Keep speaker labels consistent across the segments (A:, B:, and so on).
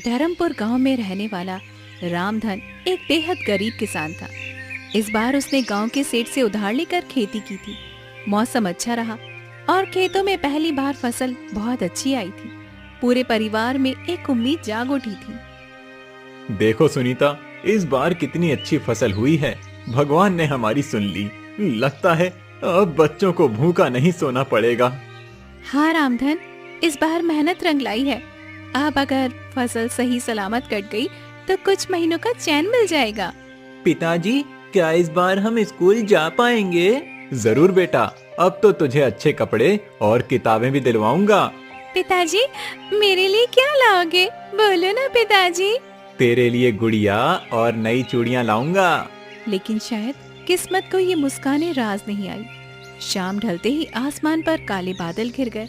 A: धर्मपुर गांव में रहने वाला रामधन एक बेहद गरीब किसान था। इस बार उसने गांव के सेठ से उधार लेकर खेती की थी। मौसम अच्छा रहा और खेतों में पहली बार फसल बहुत अच्छी आई थी। पूरे परिवार में एक उम्मीद जाग उठी थी।
B: देखो सुनीता, इस बार कितनी अच्छी फसल हुई है। भगवान ने हमारी सुन ली। लगता है अब बच्चों को भूखा नहीं सोना पड़ेगा।
A: हाँ रामधन, इस बार मेहनत रंग लाई है। अब अगर फसल सही सलामत कट गई तो कुछ महीनों का चैन मिल जाएगा।
B: पिताजी, क्या इस बार हम स्कूल जा पाएंगे? जरूर बेटा, अब तो तुझे अच्छे कपड़े और किताबें भी दिलवाऊंगा।
A: पिताजी, मेरे लिए क्या लाओगे? बोलो ना पिताजी।
B: तेरे लिए गुड़िया और नई चूड़ियां लाऊंगा।
A: लेकिन शायद किस्मत को ये मुस्काने राज नहीं आई। शाम ढलते ही आसमान पर काले बादल घिर गए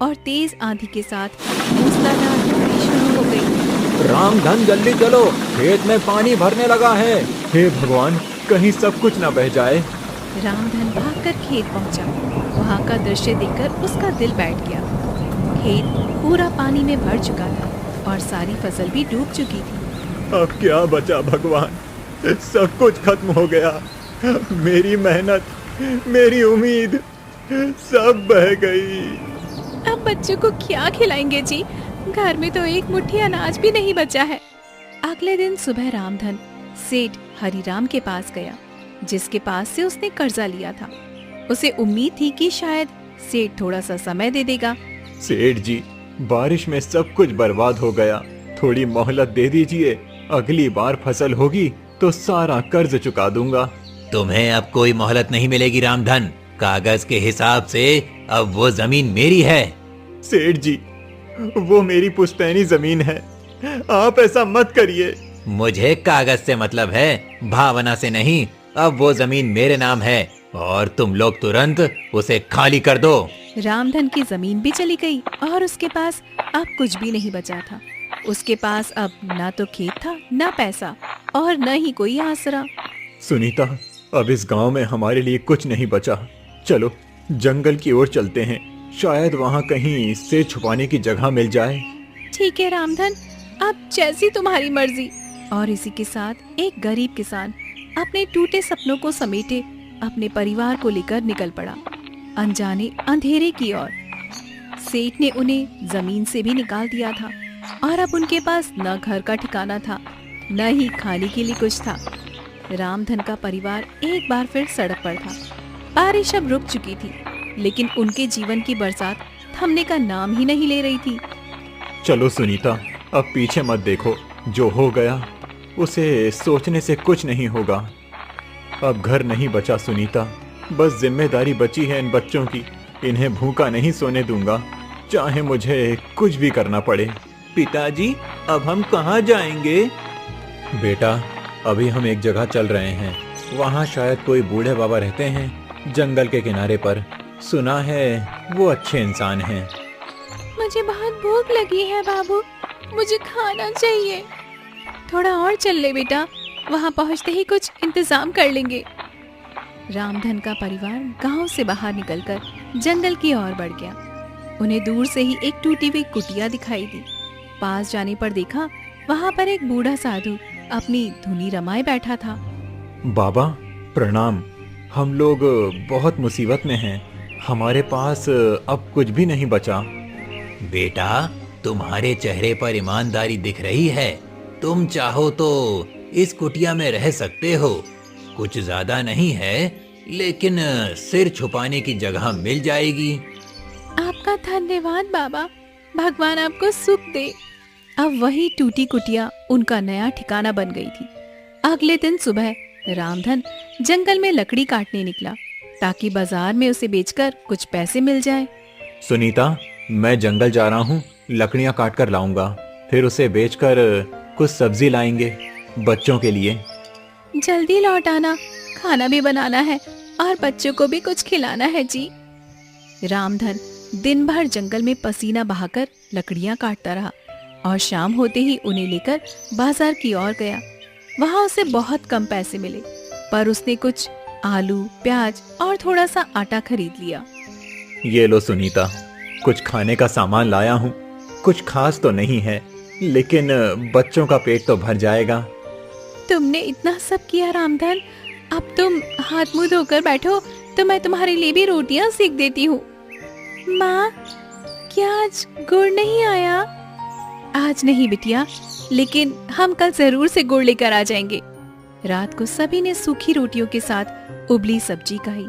A: और तेज आंधी के साथ मूसलाधार बारिश शुरू हो गई।
B: रामधन, जल्दी चलो, खेत में पानी भरने लगा है। हे भगवान, कहीं सब कुछ न बह जाए।
A: रामधन भागकर खेत पहुंचा। वहां का दृश्य देखकर उसका दिल बैठ गया। खेत पूरा पानी में भर चुका था और सारी फसल भी डूब चुकी थी।
B: अब क्या बचा भगवान? सब कुछ खत्म हो गया। मेरी मेहनत, मेरी उम्मीद सब बह गई।
A: अब बच्चों को क्या खिलाएंगे जी? घर में तो एक मुट्ठी अनाज भी नहीं बचा है। अगले दिन सुबह रामधन सेठ हरिराम के पास गया, जिसके पास से उसने कर्जा लिया था। उसे उम्मीद थी कि शायद सेठ थोड़ा सा समय दे देगा।
B: सेठ जी, बारिश में सब कुछ बर्बाद हो गया। थोड़ी मोहलत दे दीजिए। अगली बार फसल होगी तो सारा कर्ज चुका दूंगा।
C: तुम्हें अब कोई मोहलत नहीं मिलेगी रामधन। कागज के हिसाब से अब वो जमीन मेरी है।
B: सेठ जी, वो मेरी पुश्तैनी जमीन है। आप ऐसा मत करिए।
C: मुझे कागज से मतलब है, भावना से नहीं। अब वो जमीन मेरे नाम है और तुम लोग तुरंत उसे खाली कर दो।
A: रामधन की जमीन भी चली गई और उसके पास अब कुछ भी नहीं बचा था। उसके पास अब ना तो खेत था, ना पैसा और न ही कोई आसरा।
B: सुनीता, अब इस गांव में हमारे लिए कुछ नहीं बचा। चलो जंगल की ओर चलते हैं। शायद वहाँ कहीं से छुपाने की जगह मिल जाए।
A: ठीक है रामधन, अब जैसी तुम्हारी मर्जी। और इसी के साथ एक गरीब किसान अपने टूटे सपनों को समेटे अपने परिवार को लेकर निकल पड़ा, अनजाने अंधेरे की ओर। सेठ ने उन्हें जमीन से भी निकाल दिया था और अब उनके पास न घर का ठिकाना था, न ही खाने के लिए कुछ था। रामधन का परिवार एक बार फिर सड़क पर था। बारिश अब रुक चुकी थी, लेकिन उनके जीवन की बरसात थमने का नाम ही नहीं ले रही थी।
B: चलो सुनीता, अब पीछे मत देखो। जो हो गया उसे सोचने से कुछ नहीं होगा। अब घर नहीं बचा सुनीता, बस जिम्मेदारी बची है इन बच्चों की। इन्हें भूखा नहीं सोने दूंगा, चाहे मुझे कुछ भी करना पड़े। पिताजी, अब हम कहाँ जाएंगे? बेटा, अभी हम एक जगह चल रहे हैं। वहाँ शायद कोई बूढ़े बाबा रहते हैं, जंगल के किनारे पर। सुना है वो अच्छे इंसान हैं।
A: मुझे बहुत भूख लगी है बाबू, मुझे खाना चाहिए। थोड़ा और चल ले बेटा, वहाँ पहुँचते ही कुछ इंतजाम कर लेंगे। रामधन का परिवार गांव से बाहर निकलकर जंगल की ओर बढ़ गया। उन्हें दूर से ही एक टूटी हुई कुटिया दिखाई दी। पास जाने पर देखा वहाँ पर एक बूढ़ा साधु अपनी धुनी रमाए बैठा था।
B: बाबा प्रणाम, हम लोग बहुत मुसीबत में हैं। हमारे पास अब कुछ भी नहीं बचा।
C: बेटा, तुम्हारे चेहरे पर ईमानदारी दिख रही है। तुम चाहो तो इस कुटिया में रह सकते हो। कुछ ज्यादा नहीं है, लेकिन सिर छुपाने की जगह मिल जाएगी।
A: आपका धन्यवाद बाबा, भगवान आपको सुख दे। अब वही टूटी कुटिया उनका नया ठिकाना बन गई थी। अगले दिन सुबह रामधन जंगल में लकड़ी काटने निकला, ताकि बाजार में उसे बेचकर कुछ पैसे मिल जाए।
B: सुनीता, मैं जंगल जा रहा हूँ, लकड़ियाँ काट कर लाऊंगा। फिर उसे बेचकर कुछ सब्जी लाएंगे बच्चों के लिए।
A: जल्दी लौट आना, खाना भी बनाना है और बच्चों को भी कुछ खिलाना है जी। रामधन दिन भर जंगल में पसीना बहाकर लकड़ियां काटता रहा और शाम होते ही उन्हें लेकर बाजार की ओर गया। वहां उसे बहुत कम पैसे मिले, पर उसने कुछ आलू, प्याज और थोड़ा सा आटा खरीद लिया।
B: ये लो सुनीता, कुछ खाने का सामान लाया हूँ। कुछ खास तो नहीं है, लेकिन बच्चों का पेट तो भर जाएगा।
A: तुमने इतना सब किया रामधन, अब तुम हाथ मुंह धोकर बैठो तो मैं तुम्हारे लिए भी रोटियां सेक देती हूँ। माँ, क्या आज गुड़ नहीं आया? आज नहीं बिटिया, लेकिन हम कल जरूर से गुड़ लेकर आ जाएंगे। रात को सभी ने सूखी रोटियों के साथ उबली सब्जी खाई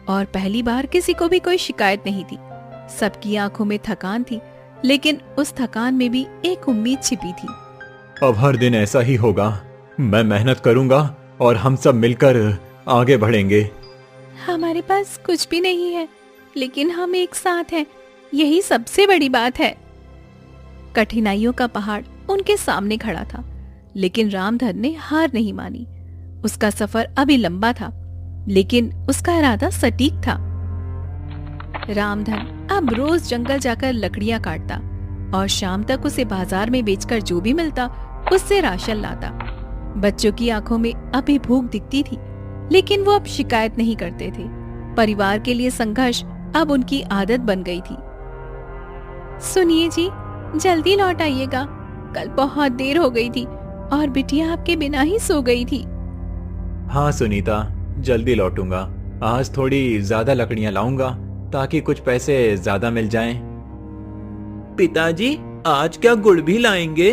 A: और पहली बार किसी को भी कोई शिकायत नहीं थी। सबकी आंखों में थकान थी, लेकिन उस थकान में भी एक उम्मीद छिपी थी।
B: अब हर दिन ऐसा ही होगा। मैं मेहनत करूंगा और हम सब मिलकर आगे बढ़ेंगे।
A: हमारे पास कुछ भी नहीं है, लेकिन हम एक साथ हैं, यही सबसे बड़ी बात है। कठिनाइयों का पहाड़ उनके सामने खड़ा था, लेकिन रामधन ने हार नहीं मानी। उसका सफर अभी लंबा था, लेकिन उसका इरादा सटीक था। रामधन अब रोज जंगल जाकर लकड़ियां काटता और शाम तक उसे बाजार में बेचकर जो भी मिलता उससे राशन लाता। बच्चों की आंखों में अभी भूख दिखती थी, लेकिन वो अब शिकायत नहीं करते थे। परिवार के लिए संघर्ष अब उनकी आदत बन गई थी। सुनिए जी, जल्दी लौट आइएगा, कल बहुत देर हो गई थी और बिटिया आपके बिना ही सो गई थी।
B: हाँ सुनीता, जल्दी लौटूंगा। आज थोड़ी ज्यादा लकड़ियां लाऊंगा ताकि कुछ पैसे ज्यादा मिल जाएं। पिताजी, आज क्या गुड़ भी लाएंगे?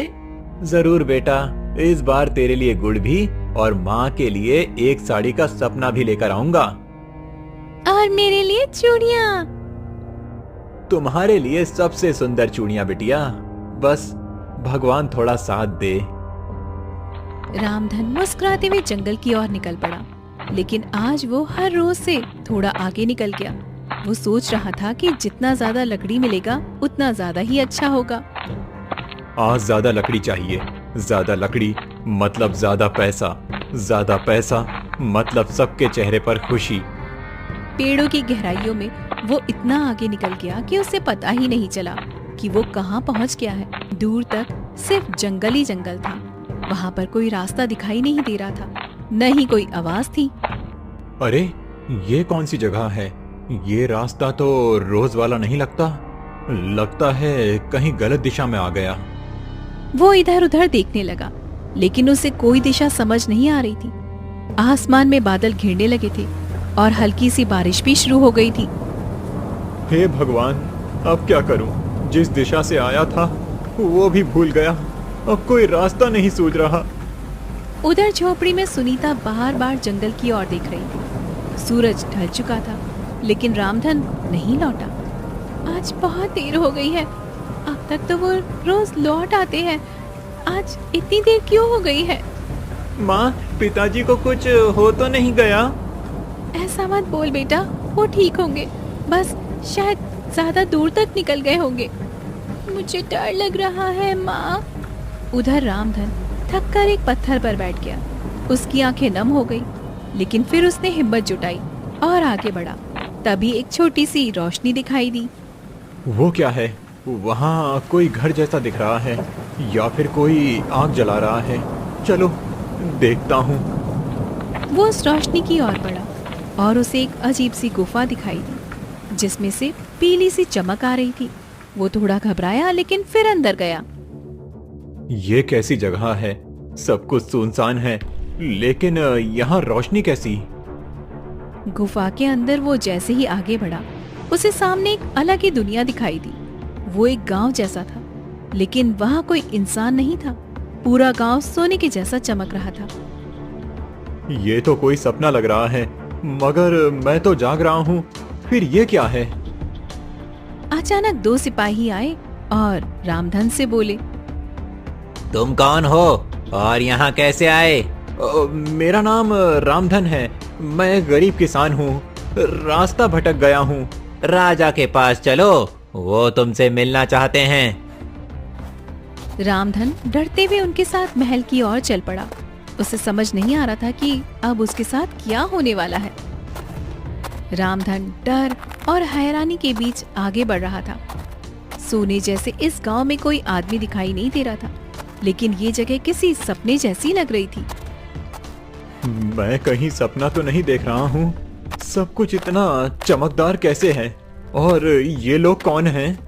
B: जरूर बेटा, इस बार तेरे लिए गुड़ भी और माँ के लिए एक साड़ी का सपना भी लेकर आऊंगा।
A: और मेरे लिए चूड़ियां।
B: तुम्हारे लिए सबसे सुंदर चूड़ियां बिटिया, बस भगवान थोड़ा साथ दे।
A: रामधन मुस्कुराते हुए जंगल की ओर निकल पड़ा, लेकिन आज वो हर रोज से थोड़ा आगे निकल गया। वो सोच रहा था कि जितना ज्यादा लकड़ी मिलेगा उतना ज्यादा ही अच्छा होगा।
B: आज ज्यादा लकड़ी चाहिए, ज्यादा लकड़ी मतलब ज्यादा पैसा मतलब सबके चेहरे पर खुशी।
A: पेड़ों की गहराइयों में वो इतना आगे निकल गया कि उसे पता ही नहीं चला कि वो कहाँ पहुँच गया है। दूर तक सिर्फ जंगल ही जंगल था। वहाँ पर कोई रास्ता दिखाई नहीं दे रहा था, न ही कोई आवाज थी।
B: अरे, ये कौन सी जगह है? ये रास्ता तो रोज वाला नहीं लगता है कहीं गलत दिशा में आ गया।
A: वो इधर उधर देखने लगा, लेकिन उसे कोई दिशा समझ नहीं आ रही थी। आसमान में बादल घिरने लगे थे और हल्की सी बारिश भी शुरू हो गई थी।
B: हे भगवान, अब क्या करूं? जिस दिशा से आया था वो भी भूल गया। अब कोई रास्ता नहीं सूझ रहा।
A: उधर झोपड़ी में सुनीता बार बार जंगल की ओर देख रही थी। सूरज ढल चुका था, लेकिन रामधन नहीं लौटा। आज बहुत देर हो गई है, अब तक तो वो रोज लौट आते हैं, आज इतनी देर क्यों हो गई है?
B: माँ, पिताजी को कुछ हो तो नहीं गया?
A: ऐसा मत बोल बेटा, वो ठीक होंगे, बस शायद ज्यादा दूर तक निकल गए होंगे। मुझे डर लग रहा है माँ। उधर रामधन थक कर एक पत्थर पर बैठ गया। उसकी आंखें नम हो गई, लेकिन फिर उसने हिम्मत जुटाई और आगे बढ़ा। तभी एक छोटी सी रोशनी दिखाई दी।
B: वो क्या है? वहाँ कोई घर जैसा दिख रहा है या फिर कोई आग जला रहा है। चलो देखता हूँ।
A: वो उस रोशनी की ओर बढ़ा और उसे एक अजीब सी गुफा दिखाई दी, जिसमें से पीली सी चमक आ रही थी। वो थोड़ा घबराया, लेकिन फिर अंदर गया।
B: ये कैसी जगह है? सब कुछ सुनसान है, लेकिन यहाँ रोशनी कैसी?
A: गुफा के अंदर वो जैसे ही आगे बढ़ा, उसे सामने एक अलग ही दुनिया दिखाई दी। वो एक गांव जैसा था, लेकिन वहाँ कोई इंसान नहीं था। पूरा गांव सोने के जैसा चमक रहा था।
B: ये तो कोई सपना लग रहा है, मगर मैं तो जाग रहा हूँ। फिर ये क्या है?
A: अचानक दो सिपाही आए और रामधन से बोले,
C: तुम कौन हो और यहाँ कैसे आए?
B: मेरा नाम रामधन है। मैं गरीब किसान हूँ, रास्ता भटक गया हूँ।
C: राजा के पास चलो, वो तुमसे मिलना चाहते हैं।
A: रामधन डरते हुए उनके साथ महल की ओर चल पड़ा। उसे समझ नहीं आ रहा था कि अब उसके साथ क्या होने वाला है। रामधन डर और हैरानी के बीच आगे बढ़ रहा था। सोने जैसे इस गांव में कोई आदमी दिखाई नहीं दे रहा था, लेकिन ये जगह किसी सपने जैसी लग रही थी।
B: मैं कहीं सपना तो नहीं देख रहा हूँ। सब कुछ इतना चमकदार कैसे है? और ये लोग कौन हैं?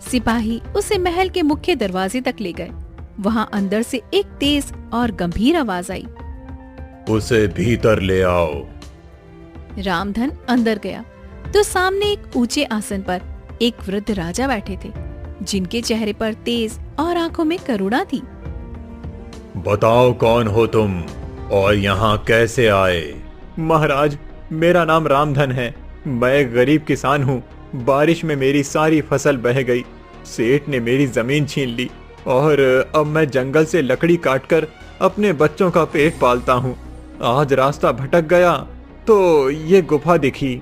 A: सिपाही उसे महल के मुख्य दरवाजे तक ले गए। वहाँ अंदर से एक तेज और गंभीर आवाज आई।
B: उसे भीतर ले आओ।
A: रामधन अंदर गया तो सामने एक ऊंचे आसन पर एक वृद्ध राजा बैठे थे, जिनके चेहरे पर तेज और आंखों में करुणा थी।
B: बताओ कौन हो तुम और यहाँ कैसे आए? महाराज, मेरा नाम रामधन है। मैं एक गरीब किसान हूँ। बारिश में मेरी सारी फसल बह गई। सेठ ने मेरी जमीन छीन ली और अब मैं जंगल से लकड़ी काटकर अपने बच्चों का पेट पालता हूँ। आज रास्ता भटक गया तो ये गुफा दिखी।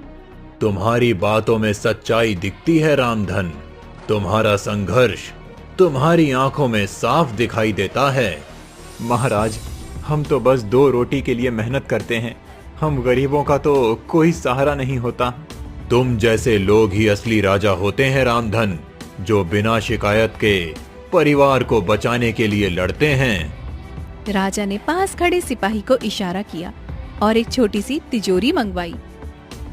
B: तुम्हारी बातों में सच्चाई दिखती है रामधन। तुम्हारा संघर्ष तुम्हारी आंखों में साफ दिखाई देता है। महाराज, हम तो बस 2 रोटी के लिए मेहनत करते हैं। हम गरीबों का तो कोई सहारा नहीं होता। तुम जैसे लोग ही असली राजा होते हैं रामधन, जो बिना शिकायत के परिवार को बचाने के लिए लड़ते हैं।
A: राजा ने पास खड़े सिपाही को इशारा किया और एक छोटी सी तिजोरी मंगवाई।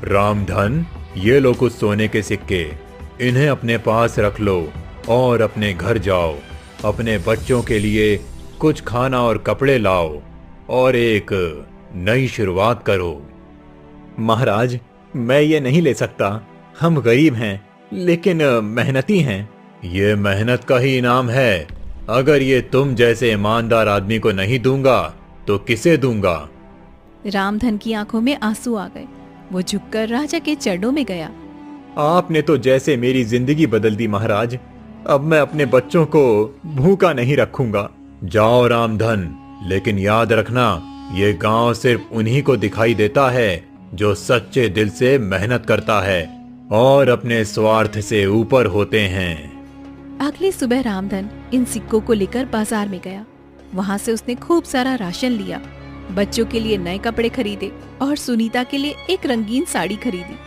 B: रामधन, ये लो कुछ सोने के सिक्के। इन्हें अपने पास रख लो और अपने घर जाओ। अपने बच्चों के लिए कुछ खाना और कपड़े लाओ और एक नई शुरुआत करो। महाराज, मैं ये नहीं ले सकता। हम गरीब हैं लेकिन मेहनती हैं। ये मेहनत का ही इनाम है। अगर ये तुम जैसे ईमानदार आदमी को नहीं दूंगा तो किसे दूंगा?
A: रामधन की आंखों में आंसू आ गए। वो झुककर राजा के चरणों में गया।
B: आपने तो जैसे मेरी जिंदगी बदल दी महाराज। अब मैं अपने बच्चों को भूखा नहीं रखूंगा। जाओ रामधन, लेकिन याद रखना, ये गांव सिर्फ उन्हीं को दिखाई देता है जो सच्चे दिल से मेहनत करता है और अपने स्वार्थ से ऊपर होते हैं।
A: अगली सुबह रामधन इन सिक्कों को लेकर बाजार में गया। वहाँ से उसने खूब सारा राशन लिया, बच्चों के लिए नए कपड़े खरीदे और सुनीता के लिए एक रंगीन साड़ी खरीदी।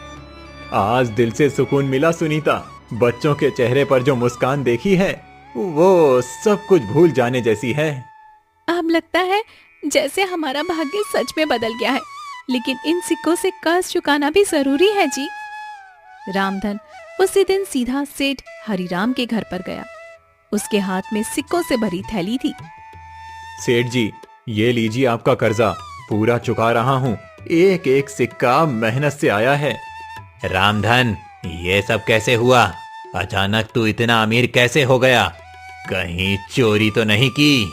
B: आज दिल से सुकून मिला सुनीता। बच्चों के चेहरे पर जो मुस्कान देखी है वो सब कुछ भूल जाने जैसी है।
A: अब लगता है जैसे हमारा भाग्य सच में बदल गया है, लेकिन इन सिक्कों से कर्ज चुकाना भी जरूरी है जी। रामधन उसी दिन सीधा सेठ हरिराम के घर पर गया। उसके हाथ में सिक्कों से भरी थैली थी।
B: सेठ जी, ये लीजिए आपका कर्जा। पूरा चुका रहा हूँ। एक एक सिक्का मेहनत से आया है।
C: रामधन, ये सब कैसे हुआ? अचानक तू इतना अमीर कैसे हो गया? कहीं चोरी तो नहीं की?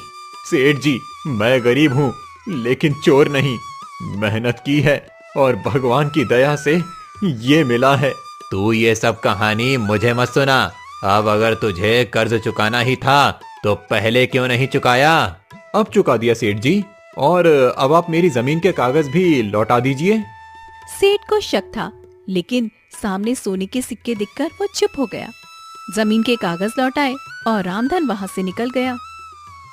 B: सेठ जी, मैं गरीब हूँ लेकिन चोर नहीं। मेहनत की है और भगवान की दया से ये मिला है।
C: तू ये सब कहानी मुझे मत सुना। अब अगर तुझे कर्ज चुकाना ही था तो पहले क्यों नहीं चुकाया?
B: अब चुका दिया सेठ जी, और अब आप मेरी जमीन के कागज भी लौटा दीजिए।
A: सेठ को शक था, लेकिन सामने सोने के सिक्के दिखकर वो चुप हो गया। जमीन के कागज लौटाए और रामधन वहाँ से निकल गया।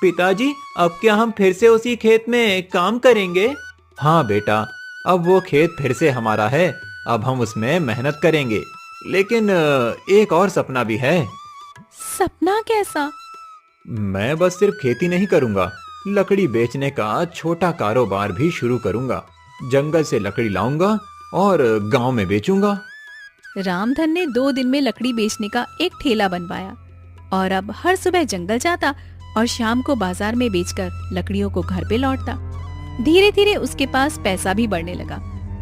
B: पिताजी, अब क्या हम फिर से उसी खेत में काम करेंगे? हाँ बेटा, अब वो खेत फिर से हमारा है। अब हम उसमें मेहनत करेंगे, लेकिन एक और सपना भी है।
A: सपना कैसा?
B: मैं बस सिर्फ खेती नहीं करूंगा, लकड़ी बेचने का छोटा कारोबार भी शुरू करूंगा। जंगल से लकड़ी लाऊंगा और गांव में बेचूंगा।
A: रामधन ने 2 दिन में लकड़ी बेचने का एक ठेला बनवाया और अब हर सुबह जंगल जाता और शाम को बाजार में बेचकर लकड़ियों को घर पे लौटता। धीरे धीरे उसके पास पैसा भी बढ़ने लगा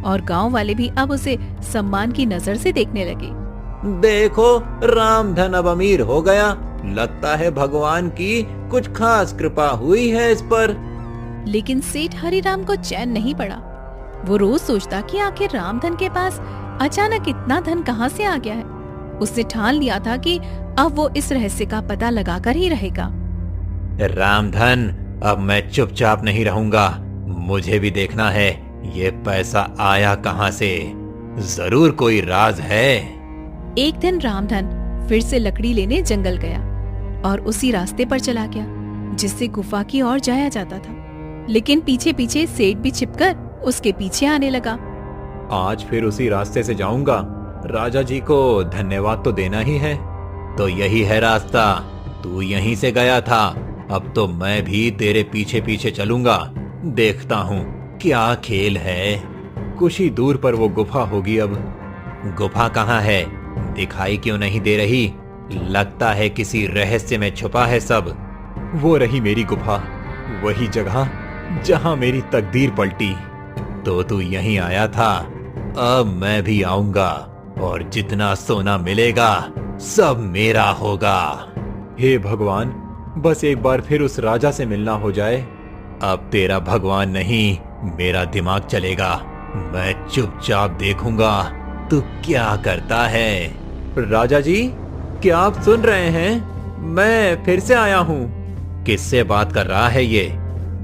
A: और गांव वाले भी अब उसे सम्मान की नजर से देखने लगे।
C: देखो, रामधन अब अमीर हो गया। लगता है भगवान की कुछ खास कृपा हुई है इस पर।
A: लेकिन सेठ हरिराम को चैन नहीं पड़ा। वो रोज सोचता कि आखिर रामधन के पास अचानक इतना धन कहाँ से आ गया है। उसने ठान लिया था कि अब वो इस रहस्य का पता लगाकर ही रहेगा।
C: रामधन, अब मैं चुपचाप नहीं रहूंगा। मुझे भी देखना है ये पैसा आया कहाँ से। जरूर कोई राज है।
A: एक दिन रामधन फिर से लकड़ी लेने जंगल गया और उसी रास्ते पर चला गया जिससे गुफा की ओर जाया जाता था। लेकिन पीछे पीछे सेठ भी छिपकर उसके पीछे आने लगा।
B: आज फिर उसी रास्ते से जाऊंगा। राजा जी को धन्यवाद तो देना ही है।
C: तो यही है रास्ता। तू यहीं से गया था, अब तो मैं भी तेरे पीछे पीछे चलूंगा। देखता हूँ क्या खेल है।
B: कुछ ही दूर पर वो गुफा होगी। अब
C: गुफा कहाँ है? दिखाई क्यों नहीं दे रही? लगता है किसी रहस्य में छुपा है सब।
B: वो रही मेरी गुफा, वही जगह जहां मेरी तकदीर पलटी।
C: तो तू यहीं आया था, अब मैं भी आऊंगा और जितना सोना मिलेगा सब मेरा होगा।
B: हे भगवान, बस एक बार फिर उस राजा से मिलना हो जाए।
C: अब तेरा भगवान नहीं, मेरा दिमाग चलेगा। मैं चुपचाप देखूंगा तू क्या करता है।
B: राजा जी, क्या आप सुन रहे हैं? मैं फिर से आया हूँ।
C: किससे बात कर रहा है ये?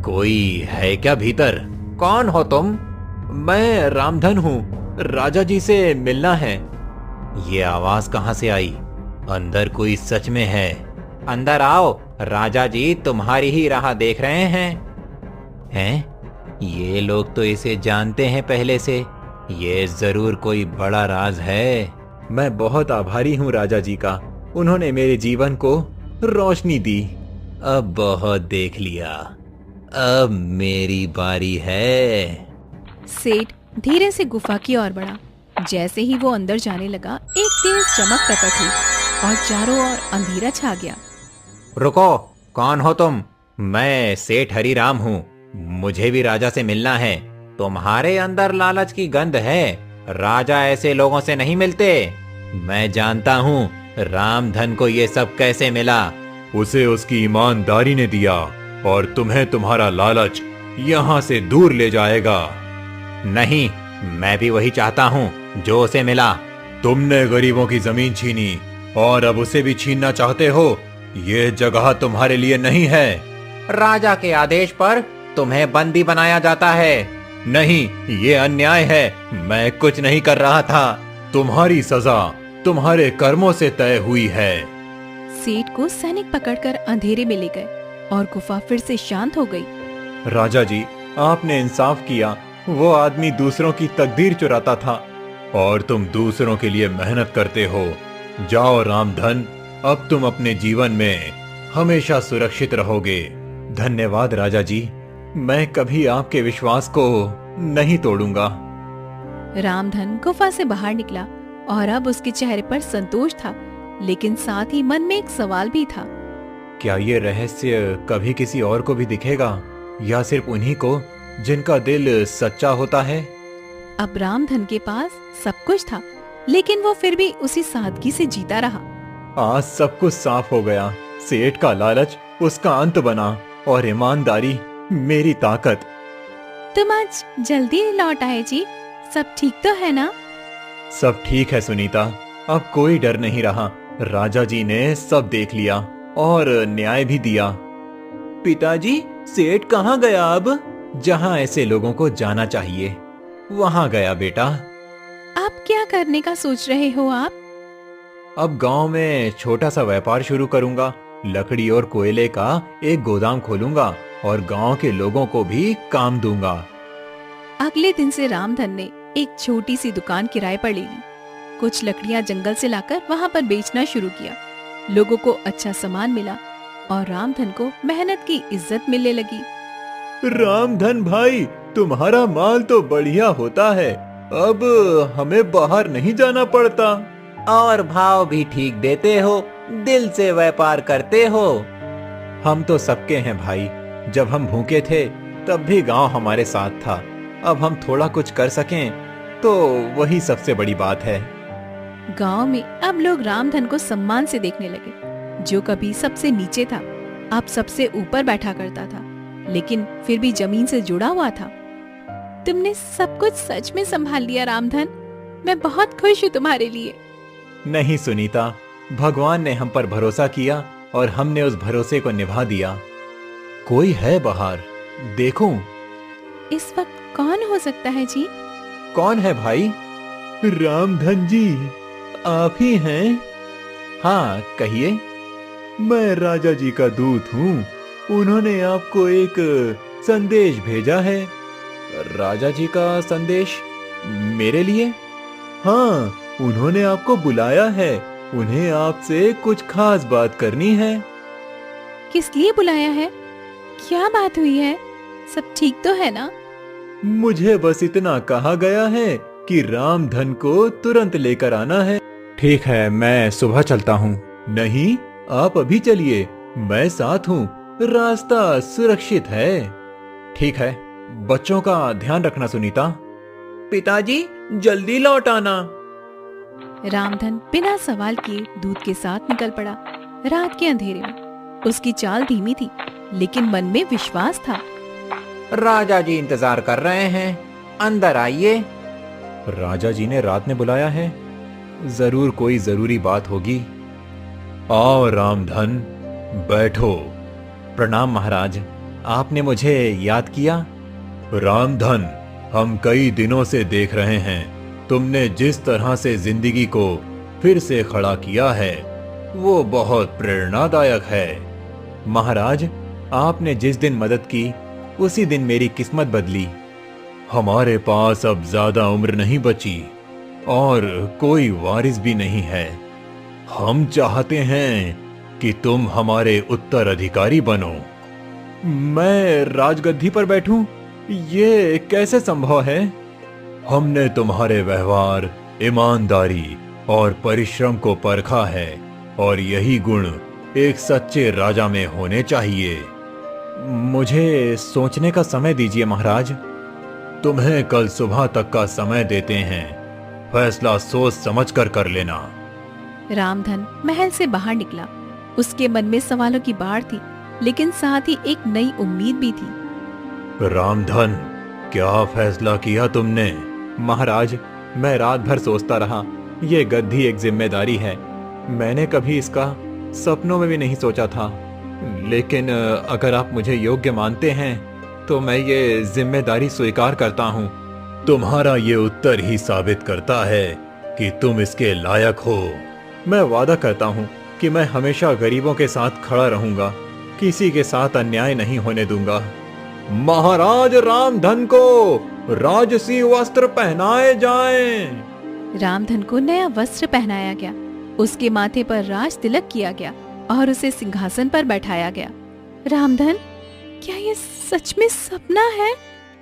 C: कोई है क्या भीतर?
B: कौन हो तुम? मैं रामधन हूँ, राजा जी से मिलना है।
C: ये आवाज कहाँ से आई? अंदर कोई सच में है?
B: अंदर आओ, राजा जी तुम्हारी ही राह देख रहे हैं।
C: हैं? ये लोग तो इसे जानते हैं पहले से। ये जरूर कोई बड़ा राज है।
B: मैं बहुत आभारी हूँ राजा जी का, उन्होंने मेरे जीवन को रोशनी दी।
C: अब बहुत देख लिया, अब मेरी बारी है।
A: सेठ धीरे से गुफा की ओर बढ़ा। जैसे ही वो अंदर जाने लगा, एक तेज चमक प्रकट हुई और चारों ओर अंधेरा छा गया।
C: रुको, कौन हो तुम? मैं सेठ हरिराम हूँ, मुझे भी राजा से मिलना है। तुम्हारे अंदर लालच की गंध है, राजा ऐसे लोगों से नहीं मिलते। मैं जानता हूँ रामधन को ये सब कैसे मिला।
B: उसे उसकी ईमानदारी ने दिया और तुम्हें तुम्हारा लालच यहाँ से दूर ले जाएगा।
C: नहीं, मैं भी वही चाहता हूँ जो उसे मिला।
B: तुमने गरीबों की जमीन छीनी और अब उसे भी छीनना चाहते हो। ये जगह तुम्हारे लिए नहीं है।
C: राजा के आदेश पर तुम्हें बंदी बनाया जाता है।
B: नहीं, ये अन्याय है। मैं कुछ नहीं कर रहा था। तुम्हारी सजा तुम्हारे कर्मों से तय हुई है।
A: सेठ को सैनिक पकड़कर अंधेरे में ले गए और गुफा फिर से शांत हो गई।
B: राजा जी, आपने इंसाफ किया। वो आदमी दूसरों की तकदीर चुराता था और तुम दूसरों के लिए मेहनत करते हो। जाओ रामधन, अब तुम अपने जीवन में हमेशा सुरक्षित रहोगे। धन्यवाद राजा जी, मैं कभी आपके विश्वास को नहीं तोड़ूंगा।
A: रामधन गुफा से बाहर निकला और अब उसके चेहरे पर संतोष था, लेकिन साथ ही मन में एक सवाल भी था।
B: क्या ये रहस्य कभी किसी और को भी दिखेगा या सिर्फ उन्हीं को जिनका दिल सच्चा होता है?
A: अब रामधन के पास सब कुछ था, लेकिन वो फिर भी उसी सादगी से जीता रहा।
B: आज सब कुछ साफ हो गया। सेठ का लालच उसका अंत बना और ईमानदारी मेरी ताकत।
A: तुम आज जल्दी लौट आए जी, सब ठीक तो है ना?
B: सब ठीक है सुनीता, अब कोई डर नहीं रहा। राजा जी ने सब देख लिया और न्याय भी दिया। पिताजी, सेठ कहाँ गया अब? जहाँ ऐसे लोगों को जाना चाहिए वहाँ गया बेटा।
A: आप क्या करने का सोच रहे हो आप?
B: अब गांव में छोटा सा व्यापार शुरू करूंगा। लकड़ी और कोयले का एक गोदाम खोलूंगा और गांव के लोगों को भी काम दूंगा।
A: अगले दिन से रामधन ने एक छोटी सी दुकान किराए पर ले ली। कुछ लकड़ियां जंगल से लाकर वहां पर बेचना शुरू किया। लोगों को अच्छा सामान मिला और रामधन को मेहनत की इज्जत मिलने लगी।
B: रामधन भाई, तुम्हारा माल तो बढ़िया होता है, अब हमें बाहर नहीं जाना पड़ता।
C: और भाव भी ठीक देते हो, दिल से व्यापार करते हो।
B: हम तो सबके हैं भाई। जब हम भूखे थे तब भी गांव हमारे साथ था। अब हम थोड़ा कुछ कर सकें तो वही सबसे बड़ी बात है।
A: गांव में अब लोग रामधन को सम्मान से देखने लगे। जो कभी सबसे नीचे था, अब सबसे ऊपर बैठा करता था, लेकिन फिर भी जमीन से जुड़ा हुआ था। तुमने सब कुछ सच में संभाल लिया रामधन, मैं बहुत खुश हूँ तुम्हारे लिए।
B: नहीं सुनीता, भगवान ने हम पर भरोसा किया और हमने उस भरोसे को निभा दिया। कोई है बाहर, देखूं?
A: इस वक्त कौन हो सकता है जी?
B: कौन है भाई? रामधन जी, आप ही हैं? हाँ, कहिए। मैं राजा जी का दूत हूँ। उन्होंने आपको एक संदेश भेजा है। राजा जी का संदेश मेरे लिए? हाँ, उन्होंने आपको बुलाया है। उन्हें आपसे कुछ खास बात करनी है।
A: किस लिए बुलाया है? क्या बात हुई है? सब ठीक तो है ना?
B: मुझे बस इतना कहा गया है कि रामधन को तुरंत लेकर आना है। ठीक है, मैं सुबह चलता हूँ। नहीं, आप अभी चलिए, मैं साथ हूँ, रास्ता सुरक्षित है। ठीक है, बच्चों का ध्यान रखना सुनीता। पिताजी, जल्दी लौट आना।
A: रामधन बिना सवाल किए दूत के साथ निकल पड़ा। रात के अंधेरे में उसकी चाल धीमी थी, लेकिन मन में विश्वास था।
C: राजा जी इंतजार कर रहे हैं, अंदर आइए।
B: राजा जी ने रात में बुलाया है, जरूर कोई जरूरी बात होगी। आओ रामधन, बैठो। प्रणाम महाराज, आपने मुझे याद किया? रामधन, हम कई दिनों से देख रहे हैं, तुमने जिस तरह से जिंदगी को फिर से खड़ा किया है वो बहुत प्रेरणादायक है। महाराज, आपने जिस दिन मदद की उसी दिन मेरी किस्मत बदली। हमारे पास अब ज्यादा उम्र नहीं बची और कोई वारिस भी नहीं है। हम चाहते हैं कि तुम हमारे उत्तराधिकारी बनो। मैं राजगद्दी पर बैठूं? ये कैसे संभव है? हमने तुम्हारे व्यवहार, ईमानदारी और परिश्रम को परखा है और यही गुण एक सच्चे राजा में होने चाहिए। मुझे सोचने का समय दीजिए महाराज। तुम्हें कल सुबह तक का समय देते हैं, फैसला सोच समझकर कर लेना।
A: रामधन महल से बाहर निकला। उसके मन में सवालों की बाढ़ थी, लेकिन साथ ही एक नई उम्मीद भी थी।
B: रामधन, क्या फैसला किया तुमने? महाराज, मैं रात भर सोचता रहा। ये गद्दी एक जिम्मेदारी है, मैंने कभी इसका सपनों में भी नहीं सोचा था। लेकिन अगर आप मुझे योग्य मानते हैं तो मैं ये जिम्मेदारी स्वीकार करता हूँ। तुम्हारा ये उत्तर ही साबित करता है कि तुम इसके लायक हो। मैं वादा करता हूँ कि मैं हमेशा गरीबों के साथ खड़ा रहूंगा, किसी के साथ अन्याय नहीं होने दूंगा। महाराज रामधन को राजसी वस्त्र पहनाए जाएं।
A: रामधन को नया वस्त्र पहनाया गया, उसके माथे पर राज तिलक किया गया और उसे सिंहासन पर बैठाया गया। रामधन, क्या ये सच में सपना है?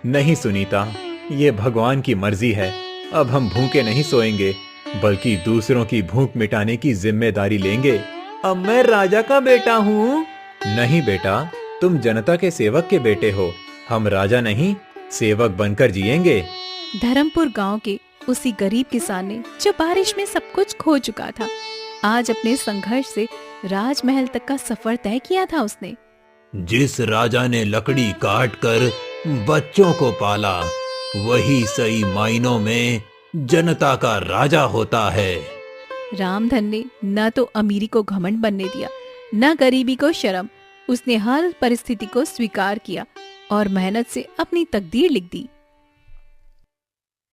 B: नहीं सुनीता, ये भगवान की मर्जी है। अब हम भूखे नहीं सोएंगे, बल्कि दूसरों की भूख मिटाने की जिम्मेदारी लेंगे। अब मैं राजा का बेटा हूँ। नहीं बेटा, तुम जनता के सेवक के बेटे हो। हम राजा नहीं, सेवक बनकर जिएंगे।
A: धर्मपुर गांव के उसी गरीब किसान ने, जो बारिश में सब कुछ खो चुका था, आज अपने संघर्ष से राजमहल तक का सफर तय किया था। उसने
C: जिस राजा ने लकड़ी काट कर बच्चों को पाला, वही सही मायनों में जनता का राजा होता है।
A: रामधन ने न तो अमीरी को घमंड बनने दिया, न गरीबी को शर्म। उसने हर परिस्थिति को स्वीकार किया और मेहनत से अपनी तकदीर लिख दी।